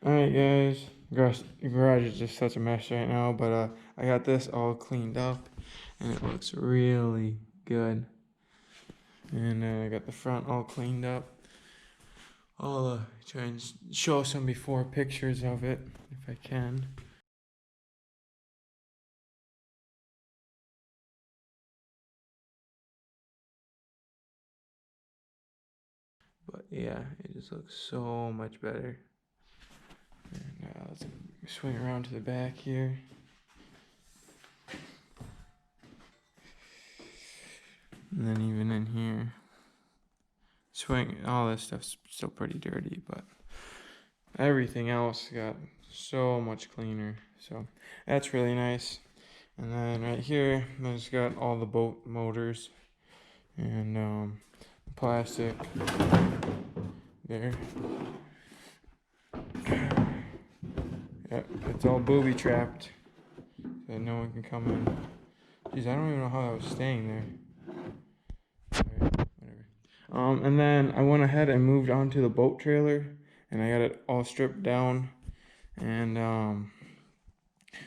Alright guys, garage is just such a mess right now, but I got this all cleaned up and it looks really good. And I got the front all cleaned up. I'll try and show some before pictures of it if I can. But yeah, it just looks so much better. And let's swing around to the back here. And then even in here, all this stuff's still pretty dirty, but everything else got so much cleaner. So that's really nice. And then right here, there's got all the boat motors and plastic there. Yep, it's all booby trapped so no one can come in. Jeez, I don't even know how that was staying there. Alright, whatever. And then I went ahead and moved onto the boat trailer, and I got it all stripped down, and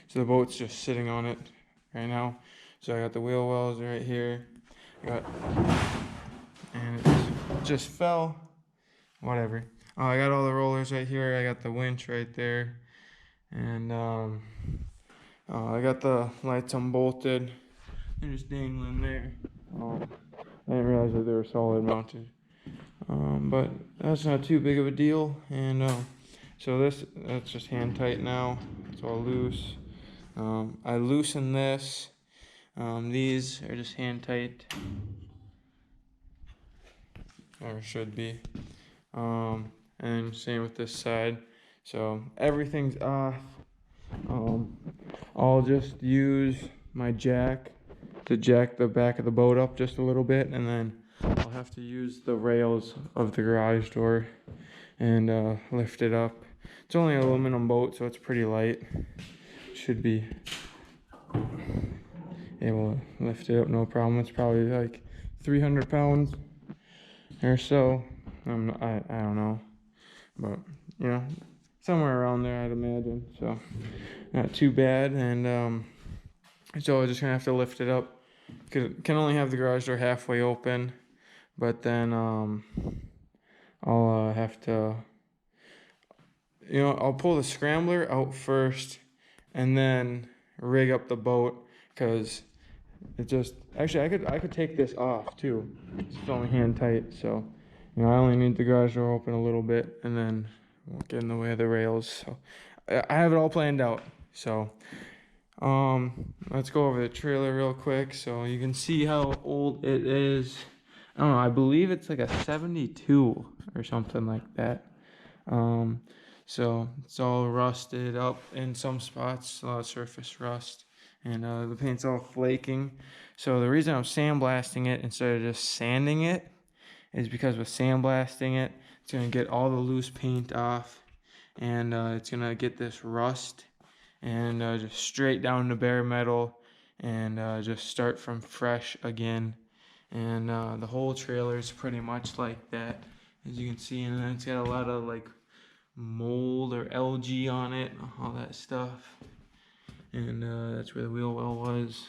so the boat's just sitting on it right now. So I got the wheel wells right here. And it just fell. Whatever. I got all the rollers right here. I got the winch right there, and I got the lights unbolted. They're just dangling there. I didn't realize that they were solid mounted. But that's not too big of a deal. And so that's just hand tight now. It's all loose. I loosened this. These are just hand tight, or should be. And same with this side. So everything's off. I'll just use my jack to jack the back of the boat up just a little bit, and then I'll have to use the rails of the garage door and lift it up. It's only an aluminum boat, so it's pretty light. Should be able to lift it up no problem. It's probably like 300 pounds or so. I don't know, but you know, somewhere around there I'd imagine. So not too bad. And so I'm just gonna have to lift it up. Can only have the garage door halfway open, but then I'll have to, I'll pull the scrambler out first and then rig up the boat, because it just actually I could take this off too. It's only hand tight, so I only need the garage door open a little bit, and then won't get in the way of the rails. So I have it all planned out. So let's go over the trailer real quick so you can see how old it is. I don't know, I believe it's like a 72 or something like that. So it's all rusted up in some spots, a lot of surface rust, and the paint's all flaking. So the reason I'm sandblasting it instead of just sanding it is because with sandblasting it, it's gonna get all the loose paint off, and it's gonna get this rust and just straight down to bare metal, and just start from fresh again. And the whole trailer is pretty much like that, as you can see, and then it's got a lot of like mold or algae on it, all that stuff. And that's where the wheel well was.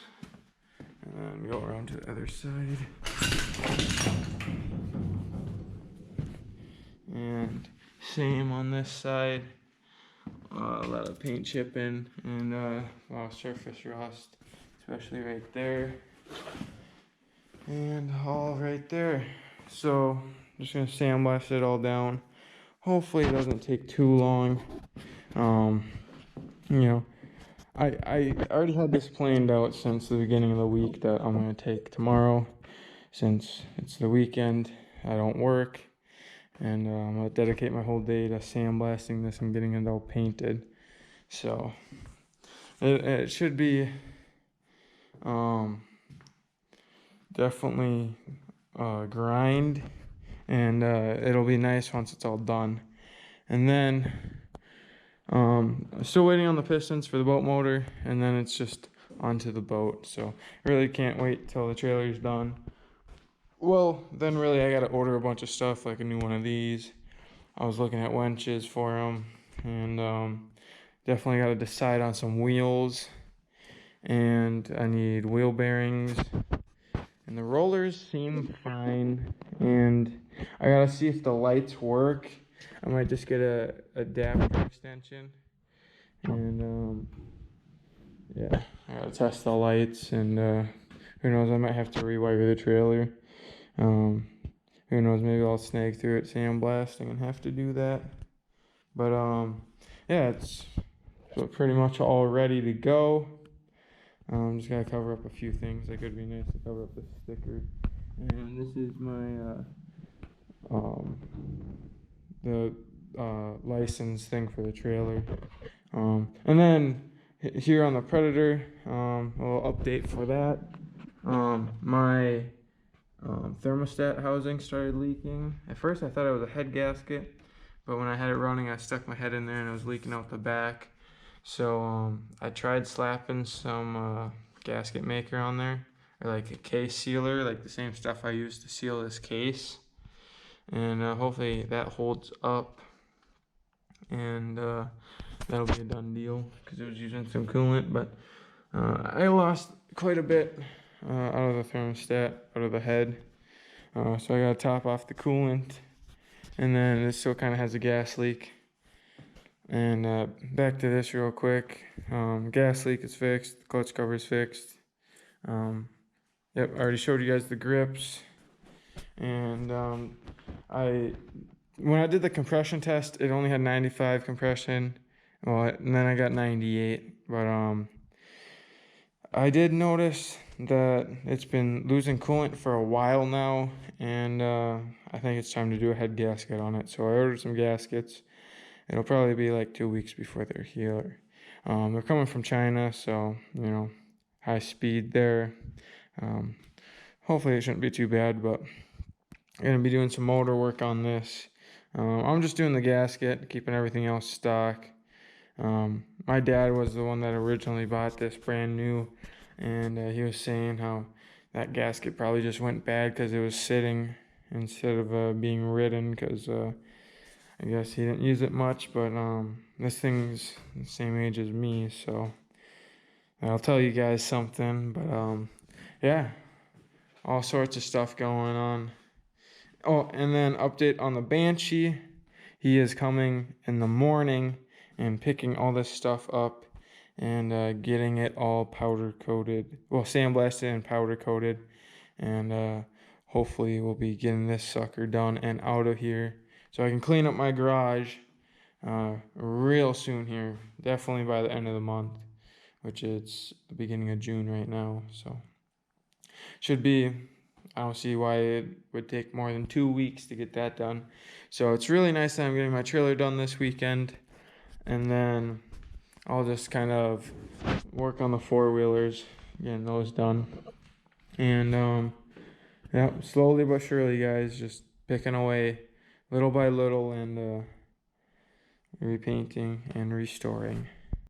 And then go around to the other side. And same on this side. A lot of paint chipping and a lot of surface rust, especially right there. And all right there. So I'm just gonna sandblast it all down. Hopefully it doesn't take too long. I already had this planned out since the beginning of the week that I'm gonna take tomorrow, since it's the weekend. I don't work, and I'm gonna dedicate my whole day to sandblasting this and getting it all painted. So it should be definitely grind, and it'll be nice once it's all done. And then I'm still waiting on the pistons for the boat motor, and then it's just onto the boat. So I really can't wait till the trailer's done. Well, then really I gotta order a bunch of stuff, like a new one of these. I was looking at winches for them, and definitely got to decide on some wheels, and I need wheel bearings, and the rollers seem fine, and I gotta see if the lights work. I might just get a adapter extension, and yeah, I gotta test the lights, and who knows, I might have to rewire the trailer. Who knows, maybe I'll snag through it sandblasting and have to do that. But yeah, it's pretty much all ready to go. Just gotta cover up a few things. It could be nice to cover up the sticker. And this is my the license thing for the trailer. And then here on the Predator, a little update for that. My thermostat housing started leaking. At first I thought it was a head gasket, but when I had it running, I stuck my head in there and it was leaking out the back. So I tried slapping some gasket maker on there, or like a case sealer, like the same stuff I used to seal this case, and hopefully that holds up, and that'll be a done deal because it was using some coolant. But I lost quite a bit out of the thermostat, out of the head, so I gotta top off the coolant, and then it still kind of has a gas leak. And back to this real quick. Gas leak is fixed. The clutch cover is fixed. Yep, I already showed you guys the grips. And when I did the compression test, it only had 95 compression. Well, and then I got 98. But I did notice that it's been losing coolant for a while now, and I think it's time to do a head gasket on it. So I ordered some gaskets. It'll probably be like 2 weeks before they're here. They're coming from China, so, you know, high speed there. Hopefully it shouldn't be too bad, but I'm going to be doing some motor work on this. I'm just doing the gasket, keeping everything else stock. My dad was the one that originally bought this brand new, and he was saying how that gasket probably just went bad because it was sitting instead of being ridden, because I guess he didn't use it much. But this thing's the same age as me, so I'll tell you guys something. But yeah, all sorts of stuff going on. Oh, and then update on the Banshee. He is coming in the morning and picking all this stuff up and getting it all powder coated, well, sandblasted and powder coated, and hopefully we'll be getting this sucker done and out of here, so I can clean up my garage real soon here, definitely by the end of the month, which is the beginning of June right now. So should be, I don't see why it would take more than 2 weeks to get that done. So it's really nice that I'm getting my trailer done this weekend, and then I'll just kind of work on the four-wheelers, getting those done. And yeah, slowly but surely, guys, just picking away little by little, and repainting and restoring.